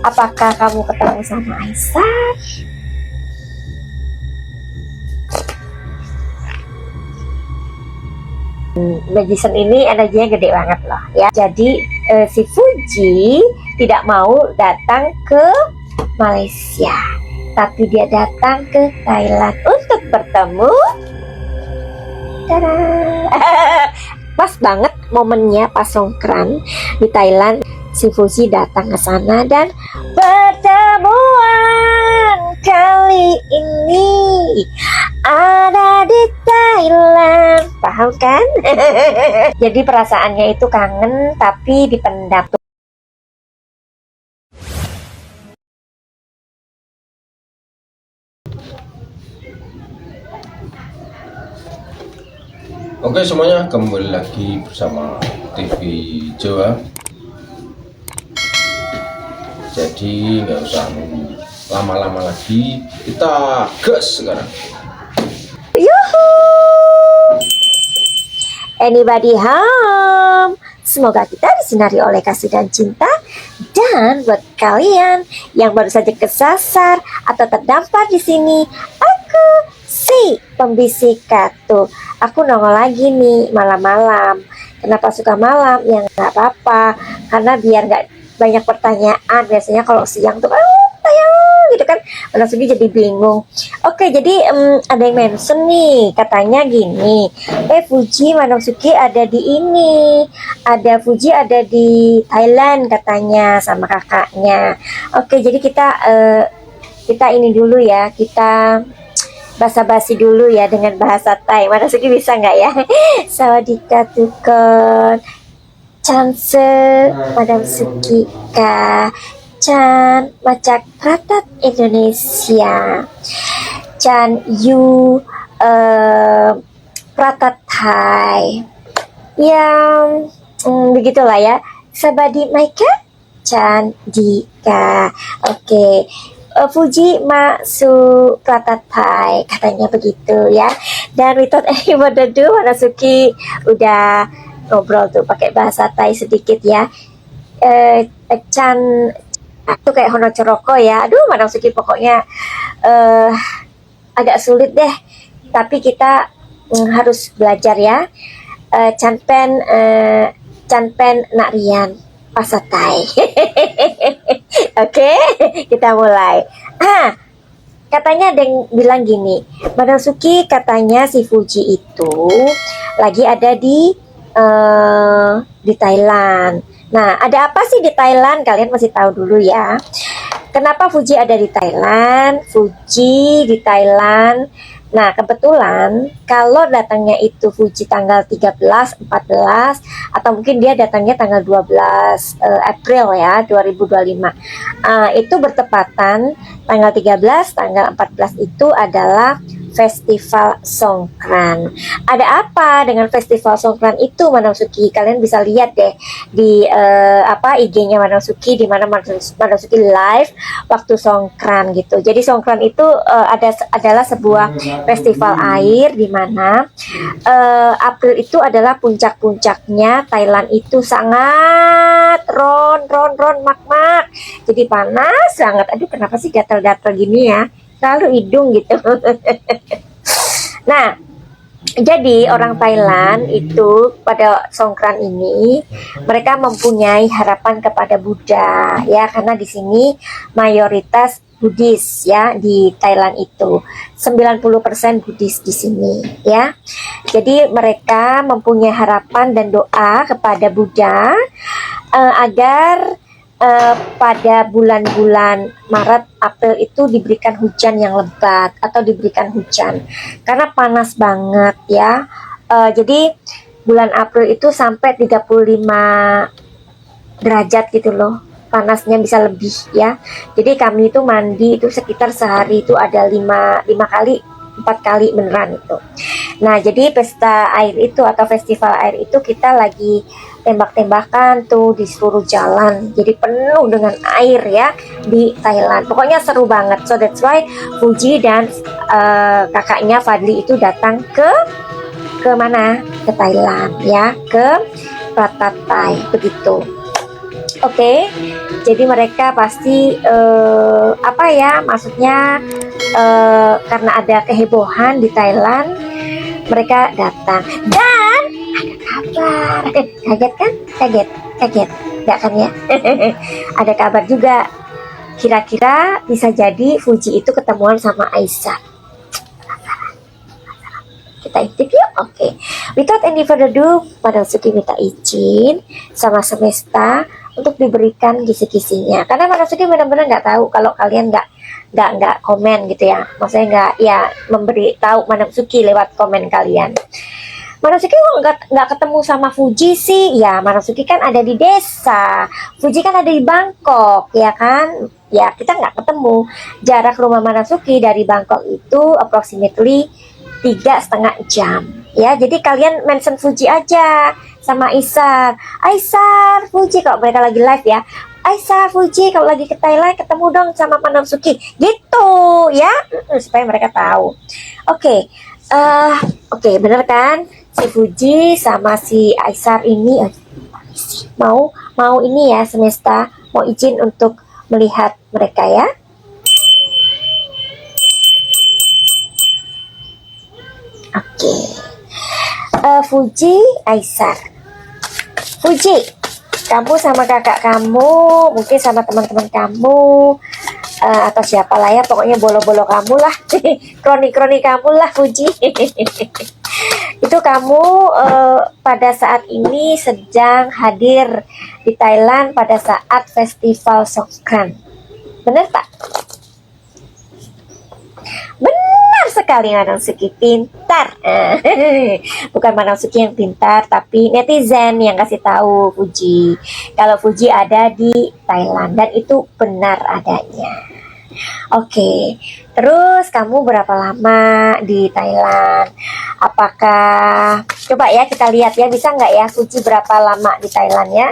Apakah kamu ketemu sama Aisyah? Magician ini energinya gede banget loh ya. Jadi si Fuji tidak mau datang ke Malaysia, tapi dia datang ke Thailand untuk bertemu. Tada! Pas banget momennya pas Songkran di Thailand. Si Fuji datang ke sana dan pertemuan kali ini ada di Thailand, paham kan? Jadi perasaannya itu kangen tapi dipendam. Oke semuanya, kembali lagi bersama TV Jawa. Jadi nggak usah nunggu lama-lama lagi, kita gas sekarang. Yuhu! Anybody home? Semoga kita disinari oleh kasih dan cinta. Dan buat kalian yang baru saja kesasar atau terdampar di sini, aku si pembisik Katu. Aku nongol lagi nih malam-malam. Kenapa suka malam? Ya nggak apa-apa, karena biar nggak banyak pertanyaan. Biasanya kalau siang tuh gitu kan, Manasuki jadi bingung. Oke, jadi ada yang mention nih, katanya gini, Fuji Manasuki ada di ini, ada Fuji ada di Thailand katanya sama kakaknya. Oke, jadi kita ini dulu ya, kita basa-basi dulu ya dengan bahasa Thai. Manasuki bisa nggak ya? Sawadika tukon, chance, Madam Suki ka. Chan macak pratat Indonesia, Chan you pratat Thai, yang begitulah ya. Sabadi Maika, Chan Dika. Oke, Fuji masuk pratat Thai, katanya begitu ya. Dan without any further ado, Manasuki udah ngobrol tuh pakai bahasa Thai sedikit ya. Chan itu kayak Hono Coroko ya. Aduh, Manasuki pokoknya agak sulit deh. Tapi kita harus belajar ya. Chanpen nak rian bahasa Thai. Oke, kita mulai. Katanya ada yang bilang gini, Manasuki katanya si Fuji itu lagi ada di Thailand. Nah, ada apa sih di Thailand? Kalian masih tahu dulu ya. Kenapa Fuji ada di Thailand? Fuji di Thailand. Nah, kebetulan kalau datangnya itu Fuji tanggal 13, 14, atau mungkin dia datangnya tanggal 12 April ya, 2025. Itu bertepatan tanggal 13, tanggal 14 itu adalah Festival Songkran. Ada apa dengan Festival Songkran itu, Manasuki? Kalian bisa lihat deh di IG-nya Manasuki, di mana Manasuki live waktu Songkran gitu. Jadi Songkran itu adalah sebuah festival air di mana April itu adalah puncak-puncaknya. Thailand itu sangat ron mak. Jadi panas sangat. Aduh, kenapa sih gatal-gatal gini ya? Selalu hidung gitu. Nah, jadi orang Thailand itu pada Songkran ini mereka mempunyai harapan kepada Buddha ya, karena di sini mayoritas Buddhis ya di Thailand itu. 90% Buddhis di sini ya. Jadi mereka mempunyai harapan dan doa kepada Buddha agar pada bulan-bulan Maret, April itu diberikan hujan yang lebat atau diberikan hujan karena panas banget ya. Jadi bulan April itu sampai 35 derajat gitu loh, panasnya bisa lebih ya. Jadi kami itu mandi itu sekitar sehari itu ada 5 kali, 4 kali beneran itu. Nah, jadi pesta air itu atau festival air itu kita lagi tembak-tembakan tuh di seluruh jalan. Jadi penuh dengan air ya di Thailand. Pokoknya seru banget. So that's why Fuji dan kakaknya Fadli itu datang ke mana? Ke Thailand ya, ke Pratat Thai begitu. Oke. Jadi mereka pasti apa ya, maksudnya karena ada kehebohan di Thailand, mereka datang dan kabar. Kaget kan? Kaget nggak kan ya? Ada kabar juga, kira-kira bisa jadi Fuji itu ketemuan sama Aisyah. Kita intip yuk. Oke. Without any further ado, Madam Suki minta izin sama semesta untuk diberikan kisi-kisinya, karena Madam Suki benar-benar nggak tahu kalau kalian nggak komen gitu ya, maksudnya nggak ya memberi tahu Madam Suki lewat komen kalian. Madam Suki nggak ketemu sama Fuji sih ya, Madam Suki kan ada di desa, Fuji kan ada di Bangkok ya kan, ya kita nggak ketemu. Jarak rumah Madam Suki dari Bangkok itu approximately 3,5 jam ya. Jadi kalian mention Fuji aja sama Aisar, Fuji kalau mereka lagi live ya, Aisar, Fuji kalau lagi ke Thailand ketemu dong sama Madam Suki gitu ya, supaya mereka tahu. Oke. Oke, bener kan si Fuji sama si Aisar ini mau ini ya, semesta mau izin untuk melihat mereka ya. Oke. Fuji, Aisar. Fuji, kamu sama kakak kamu, mungkin sama teman-teman kamu, atau siapa lah ya, pokoknya bolo-bolo kamu lah, kroni-kroni kamu lah Fuji. Itu kamu pada saat ini sedang hadir di Thailand pada saat festival Songkran. Bener tak? Benar sekali, Madam Suki pintar. Bukan Madam Suki yang pintar, tapi netizen yang kasih tahu Fuji kalau Fuji ada di Thailand, dan itu benar adanya. Oke, terus kamu berapa lama di Thailand? Apakah, coba ya kita lihat ya, bisa nggak ya Fuji berapa lama di Thailand ya?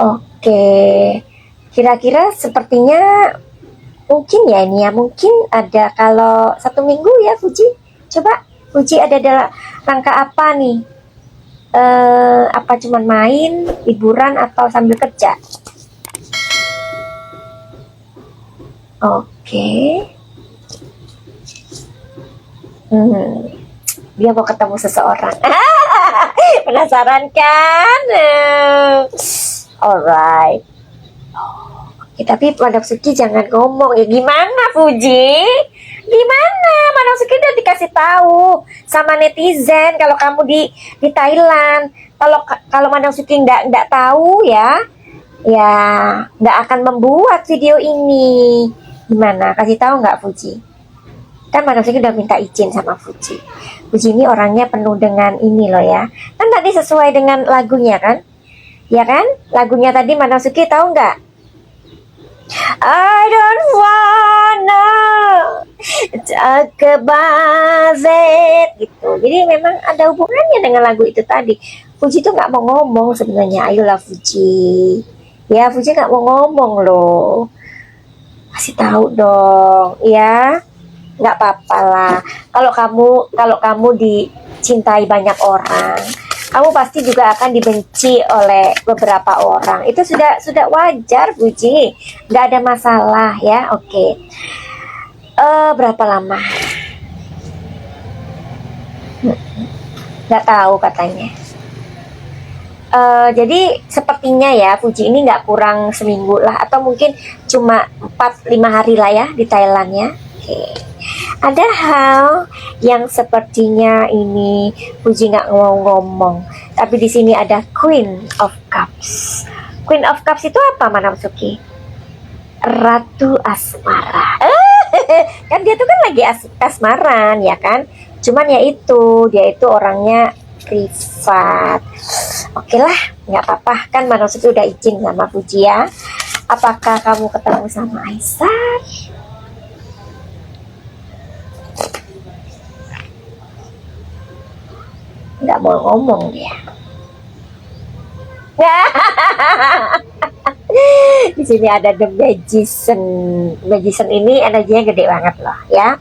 Oke, kira-kira sepertinya mungkin ya ini ya, mungkin ada kalau 1 minggu ya Fuji. Coba Fuji ada dalam rangka apa nih? Apa cuman main, liburan, atau sambil kerja? Oke. Dia mau ketemu seseorang. Penasaran kan? Alright. Tapi Madam Suki jangan ngomong ya. Gimana Fuji? Gimana? Madam Suki udah dikasih tahu sama netizen kalau kamu di Thailand. Kalau Madam Suki nggak tahu ya nggak akan membuat video ini. Gimana? Kasih tahu nggak Fuji? Kan Madam Suki udah minta izin sama Fuji. Fuji ini orangnya penuh dengan ini loh ya. Kan tadi sesuai dengan lagunya kan? Ya kan? Lagunya tadi Madam Suki tahu nggak? I don't wanna talk about it gitu. Jadi memang ada hubungannya dengan lagu itu tadi. Fuji tuh nggak mau ngomong sebenarnya. Ayolah Fuji. Ya Fuji nggak mau ngomong loh. Kasih tahu dong, ya. Nggak apa-apa lah. Kalau kamu dicintai banyak orang, kamu pasti juga akan dibenci oleh beberapa orang. Itu sudah wajar, Fuji. Nggak ada masalah ya. Oke. Berapa lama? Nggak tahu katanya. Jadi sepertinya ya Fuji ini nggak kurang seminggu lah, atau mungkin cuma 4-5 hari lah ya di Thailand ya. Oke. Ada hal yang sepertinya ini Fuji nggak mau ngomong, tapi di sini ada Queen of Cups. Queen of Cups itu apa, Madam Suki? Ratu Asmara. Kan dia tuh kan lagi asmaran ya kan? Cuman ya itu, dia itu orangnya privat. Oke lah, nggak apa-apa kan Madam Suki udah izin sama Fuji ya. Apakah kamu ketemu sama Aisar? Nggak mau ngomong dia. Di sini ada The Magician. Magician ini energinya gede banget loh ya.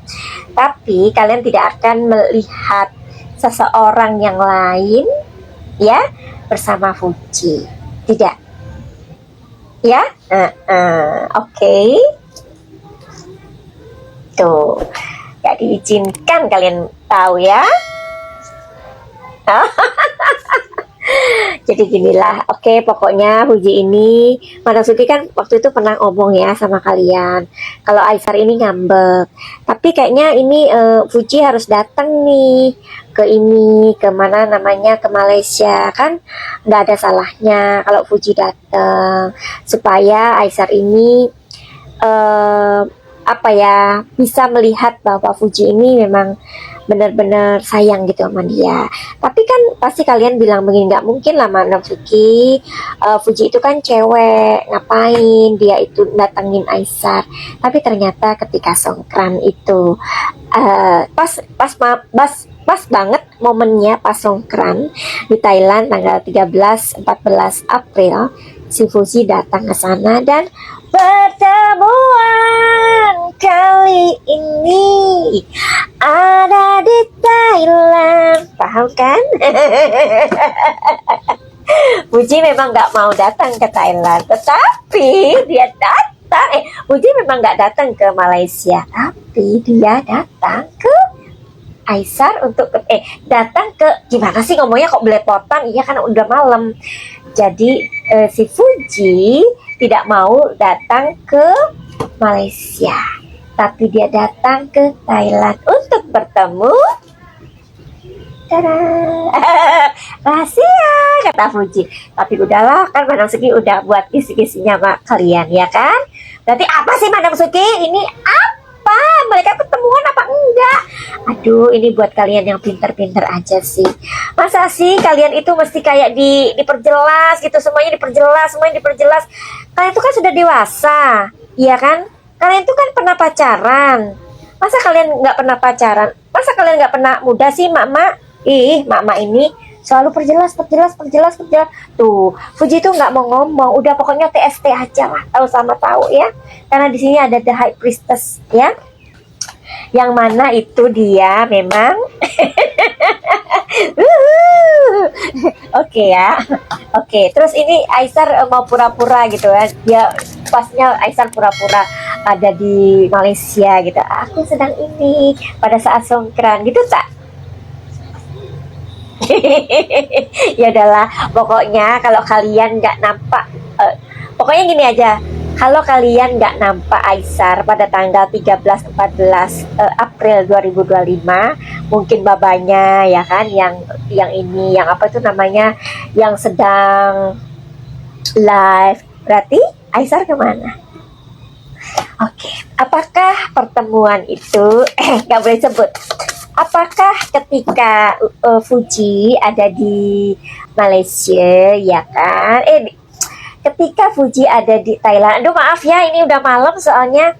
Tapi kalian tidak akan melihat seseorang yang lain ya bersama Fuji. Tidak? Ya? Oke. Tuh, gak diizinkan kalian tahu ya. Jadi ginilah, oke, pokoknya Fuji ini, Madam Suki kan waktu itu pernah ngomong ya sama kalian, kalau Aisar ini ngambek. Tapi kayaknya ini Fuji harus datang nih ke mana namanya, ke Malaysia kan, nggak ada salahnya kalau Fuji datang supaya Aisar ini apa ya, bisa melihat bahwa Fuji ini memang benar-benar sayang gitu sama dia. Tapi kan pasti kalian bilang begini, nggak mungkin lah Madam Suki, Fuji itu kan cewek, ngapain dia itu datengin Aisar. Tapi ternyata ketika Songkran itu pas banget momennya, pas Songkran di Thailand tanggal 13-14 April, si Fuji datang ke sana dan pertemuan kali ini ada di Thailand, paham kan? Fuji memang nggak mau datang ke Thailand, tetapi dia datang. Fuji memang nggak datang ke Malaysia, tapi dia datang ke Aisar untuk datang ke, gimana sih ngomongnya kok belepotan? Iya kan udah malam. Jadi si Fuji tidak mau datang ke Malaysia, tapi dia datang ke Thailand untuk bertemu. Tada! Rahasia, kata Fuji. Tapi udahlah, kan Madam Suki udah buat kisi-kisinya sama kalian, ya kan? Berarti apa sih Madam Suki? Ini apa? Mereka ketemuan apa enggak? Aduh, ini buat kalian yang pinter-pinter aja sih. Masa sih kalian itu mesti kayak diperjelas gitu, semuanya diperjelas. Kalian itu kan sudah dewasa, iya kan? Kalian itu kan pernah pacaran. Masa kalian nggak pernah pacaran? Masa kalian nggak pernah muda sih, mak-mak? Mak-mak ini selalu perjelas. Tuh, Fuji itu nggak mau ngomong. Udah pokoknya TST aja lah, tahu sama tahu ya. Karena di sini ada the high priestess ya. Yang mana itu dia memang Oke ya. Oke, terus ini Aisar mau pura-pura gitu kan. Ya pasnya Aisar pura-pura ada di Malaysia gitu. Aku sedang ini pada saat Songkran gitu tak? Ya udahlah, pokoknya kalau kalian nggak nampak pokoknya gini aja. Kalau kalian nggak nampak Aisar pada tanggal 13-14 April 2025, mungkin babanya ya kan, yang ini, yang apa itu namanya, yang sedang live, berarti Aisar kemana? Oke, apakah pertemuan itu nggak boleh sebut? Apakah ketika Fuji ada di Malaysia ya kan? Ketika Fuji ada di Thailand, aduh maaf ya, ini udah malam soalnya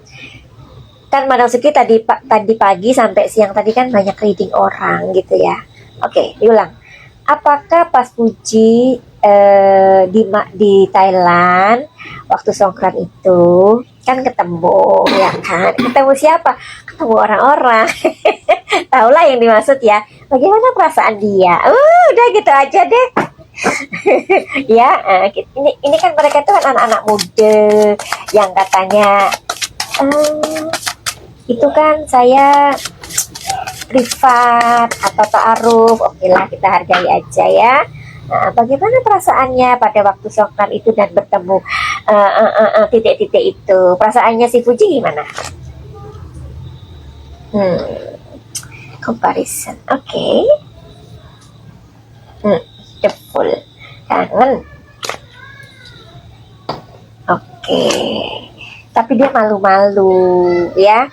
kan Madam Suki tadi pagi sampai siang tadi kan banyak reading orang gitu ya. Oke, diulang. Apakah pas Fuji di Thailand waktu Songkran itu kan ketemu ya kan? Ketemu siapa? Ketemu orang-orang. Taulah yang dimaksud ya. Bagaimana perasaan dia? Udah gitu aja deh. Ya, ini kan mereka tuh kan anak-anak muda yang katanya itu kan saya privat atau ta'aruf. Oke lah, kita hargai aja ya. Nah, bagaimana perasaannya pada waktu Songkran itu dan bertemu titik-titik itu? Perasaannya si Fuji gimana? Comparison, oke. Full kangen. Oke. Tapi dia malu-malu ya.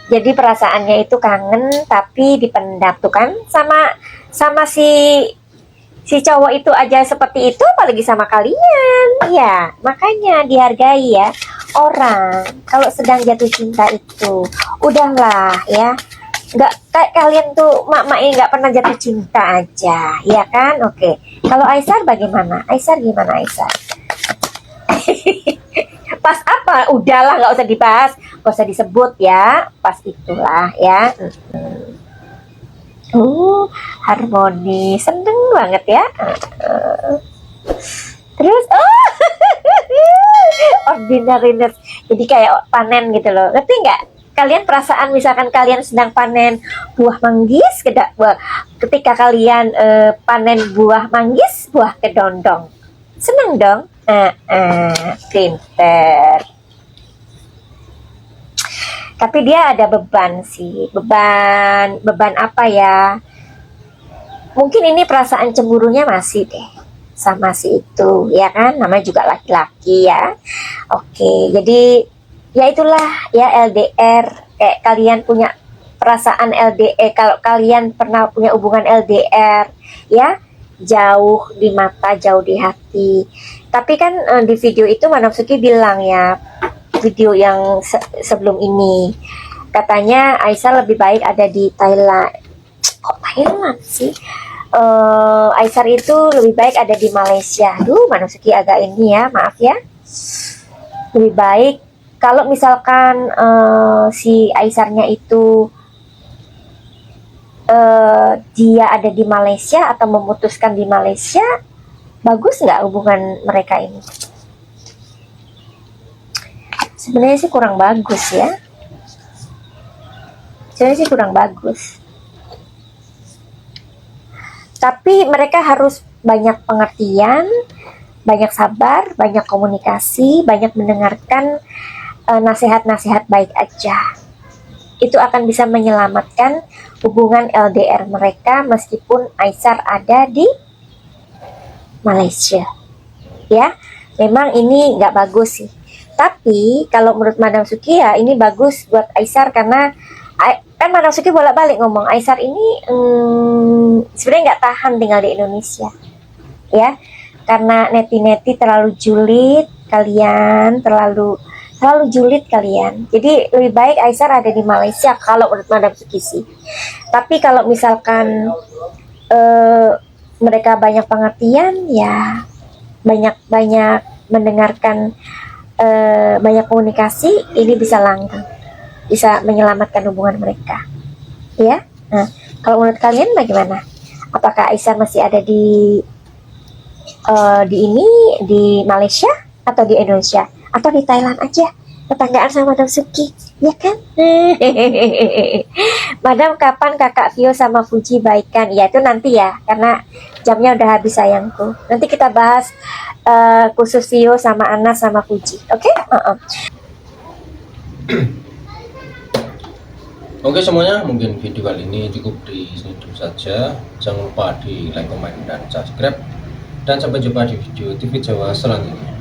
Jadi perasaannya itu kangen tapi dipendam tuh kan, sama si cowok itu aja seperti itu, apalagi sama kalian ya. Makanya dihargai ya, orang kalau sedang jatuh cinta itu udahlah ya, nggak kayak kalian tuh mak-mak ini nggak pernah jatuh cinta aja ya kan. Oke, kalau Aisar bagaimana? Aisar gimana Aisar? Pas apa? Udahlah, nggak usah dibahas, nggak usah disebut ya, pas itulah ya. Harmoni, seneng banget ya. Terus ordinariness, jadi kayak panen gitu loh, ngerti nggak kalian perasaan misalkan kalian sedang panen buah manggis, ketika kalian panen buah manggis, buah kedondong, seneng dong. Pinter. Tapi dia ada beban sih, beban apa ya, mungkin ini perasaan cemburunya masih deh sama si itu, ya kan, namanya juga laki-laki ya. Oke, jadi ya itulah ya LDR, kayak kalian punya perasaan LDR, kalau kalian pernah punya hubungan LDR ya, jauh di mata jauh di hati. Tapi kan di video itu Madam Suki bilang ya, video yang sebelum ini katanya Aisyah lebih baik ada di Thailand. Kok Thailand sih? Aisar itu lebih baik ada di Malaysia. Madam Suki agak ini ya, maaf ya. Lebih baik kalau misalkan si Aisarnya itu dia ada di Malaysia atau memutuskan di Malaysia, bagus nggak hubungan mereka ini? Sebenarnya sih kurang bagus ya. Sebenarnya sih kurang bagus. Tapi mereka harus banyak pengertian, banyak sabar, banyak komunikasi, banyak mendengarkan nasihat-nasihat baik aja. Itu akan bisa menyelamatkan hubungan LDR mereka meskipun Aisar ada di Malaysia. Ya, memang ini nggak bagus sih. Tapi kalau menurut Madam Suki ya ini bagus buat Aisar, karena kan Madam Suki bolak-balik ngomong Aisar ini sebenarnya nggak tahan tinggal di Indonesia ya, karena neti-neti terlalu julid kalian, terlalu julid kalian, jadi lebih baik Aisar ada di Malaysia kalau menurut Madam Suki sih. Tapi kalau misalkan mereka banyak pengertian ya, banyak mendengarkan, banyak komunikasi, ini bisa langgeng, bisa menyelamatkan hubungan mereka ya. Nah, kalau menurut kalian bagaimana? Apakah Aisyah masih ada di di Malaysia atau di Indonesia atau di Thailand aja, tetanggaan sama Madam Suki ya kan? Madam, kapan kakak Vio sama Fuji baikan? Ya itu nanti ya, karena jamnya udah habis sayangku. Nanti kita bahas khusus Vio sama Anas sama Fuji, oke? Oke semuanya, mungkin video kali ini cukup di sini dulu saja. Jangan lupa di like, comment, dan subscribe. Dan sampai jumpa di video TV Jawa selanjutnya.